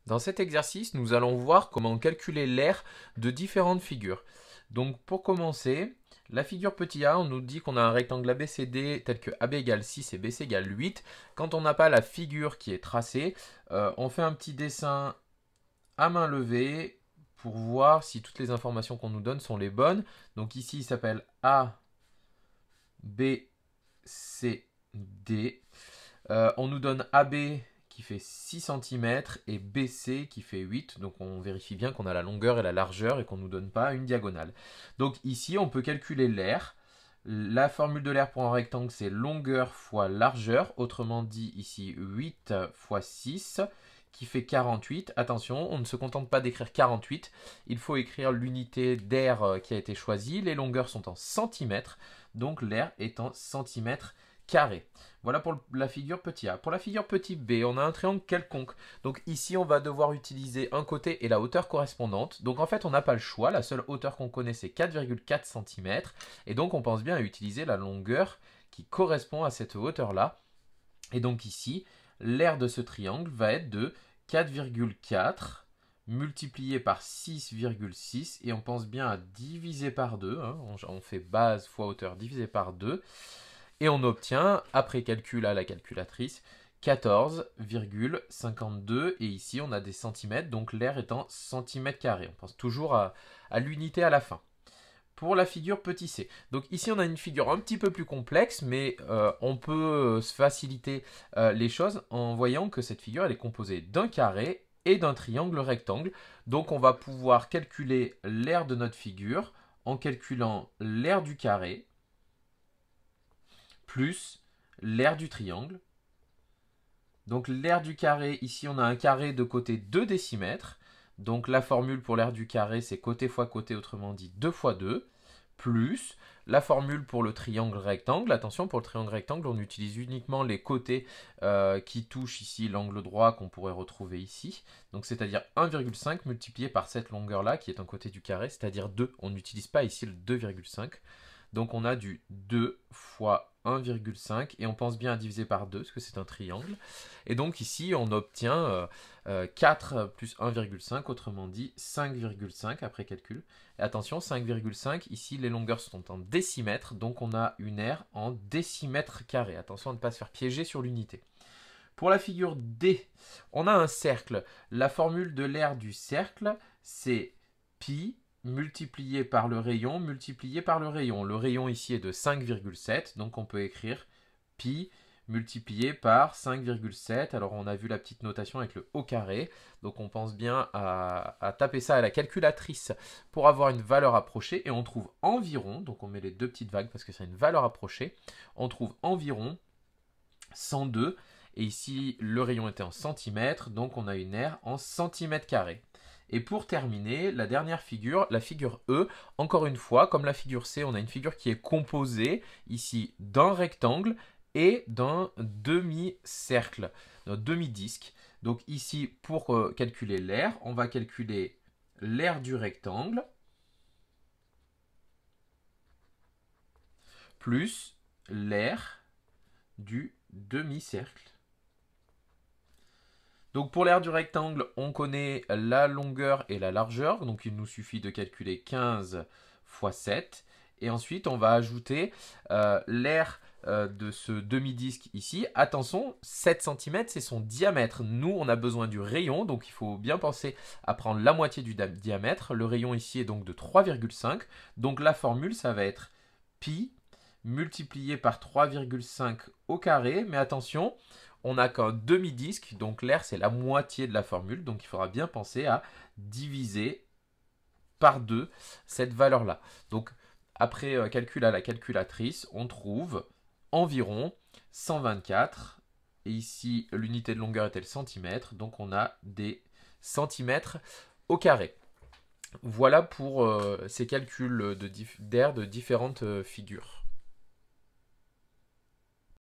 Dans cet exercice, nous allons voir comment calculer l'aire de différentes figures. Donc pour commencer, la figure petit a, on nous dit qu'on a un rectangle ABCD tel que AB égale 6 et BC égale 8. Quand on n'a pas la figure qui est tracée, on fait un petit dessin à main levée pour voir si toutes les informations qu'on nous donne sont les bonnes. Donc ici, il s'appelle A, B, C, D. On nous donne AB qui fait 6 cm et BC qui fait 8. Donc on vérifie bien qu'on a la longueur et la largeur et qu'on ne nous donne pas une diagonale. Donc ici, on peut calculer l'aire. La formule de l'aire pour un rectangle, c'est longueur fois largeur. Autrement dit, ici, 8 fois 6 qui fait 48. Attention, on ne se contente pas d'écrire 48. Il faut écrire l'unité d'aire qui a été choisie. Les longueurs sont en centimètres. Donc l'aire est en centimètres carré. Voilà pour la figure petit a. Pour la figure petit b, on a un triangle quelconque. Donc ici, on va devoir utiliser un côté et la hauteur correspondante. Donc en fait, on n'a pas le choix. La seule hauteur qu'on connaît, c'est 4,4 cm. Et donc, on pense bien à utiliser la longueur qui correspond à cette hauteur-là. Et donc ici, l'aire de ce triangle va être de 4,4 multiplié par 6,6. Et on pense bien à diviser par 2. Hein. On fait base fois hauteur divisé par 2. Et on obtient, après calcul à la calculatrice, 14,52. Et ici, on a des centimètres, donc l'aire est en centimètres carrés. On pense toujours à l'unité à la fin. Pour la figure petit c. Donc ici, on a une figure un petit peu plus complexe, mais on peut se faciliter les choses en voyant que cette figure elle est composée d'un carré et d'un triangle rectangle. Donc on va pouvoir calculer l'aire de notre figure en calculant l'aire du carré plus l'aire du triangle. Donc l'aire du carré, ici on a un carré de côté 2 décimètres. Donc la formule pour l'aire du carré, c'est côté fois côté, autrement dit 2 fois 2, plus la formule pour le triangle rectangle. Attention, pour le triangle rectangle, on utilise uniquement les côtés qui touchent ici l'angle droit qu'on pourrait retrouver ici. Donc c'est-à-dire 1,5 multiplié par cette longueur-là, qui est un côté du carré, c'est-à-dire 2. On n'utilise pas ici le 2,5. Donc on a du 2 fois 1,5 et on pense bien à diviser par 2 parce que c'est un triangle. Et donc ici on obtient 4 plus 1,5, autrement dit 5,5 après calcul. Et attention, 5,5, ici les longueurs sont en décimètres, donc on a une aire en décimètres carrés. Attention à ne pas se faire piéger sur l'unité. Pour la figure D, on a un cercle. La formule de l'aire du cercle, c'est pi multiplié par le rayon, multiplié par le rayon. Le rayon ici est de 5,7, donc on peut écrire pi multiplié par 5,7. Alors on a vu la petite notation avec le au carré, donc on pense bien à taper ça à la calculatrice pour avoir une valeur approchée, et on trouve environ, donc on met les deux petites vagues parce que c'est une valeur approchée, on trouve environ 102, et ici le rayon était en centimètres, donc on a une aire en centimètres carrés. Et pour terminer, la dernière figure, la figure E, encore une fois, comme la figure C, on a une figure qui est composée ici d'un rectangle et d'un demi-cercle, d'un demi-disque. Donc ici, pour calculer l'aire, on va calculer l'aire du rectangle plus l'aire du demi-cercle. Donc pour l'aire du rectangle, on connaît la longueur et la largeur. Donc il nous suffit de calculer 15 fois 7. Et ensuite, on va ajouter l'aire de ce demi-disque ici. Attention, 7 cm, c'est son diamètre. Nous, on a besoin du rayon, donc il faut bien penser à prendre la moitié du diamètre. Le rayon ici est donc de 3,5. Donc la formule, ça va être pi multiplié par 3,5 au carré. Mais attention, on n'a qu'un demi-disque, donc l'aire c'est la moitié de la formule, donc il faudra bien penser à diviser par 2 cette valeur-là. Donc après calcul à la calculatrice, on trouve environ 124, et ici l'unité de longueur était le centimètre, donc on a des centimètres au carré. Voilà pour ces calculs d'aire de différentes figures.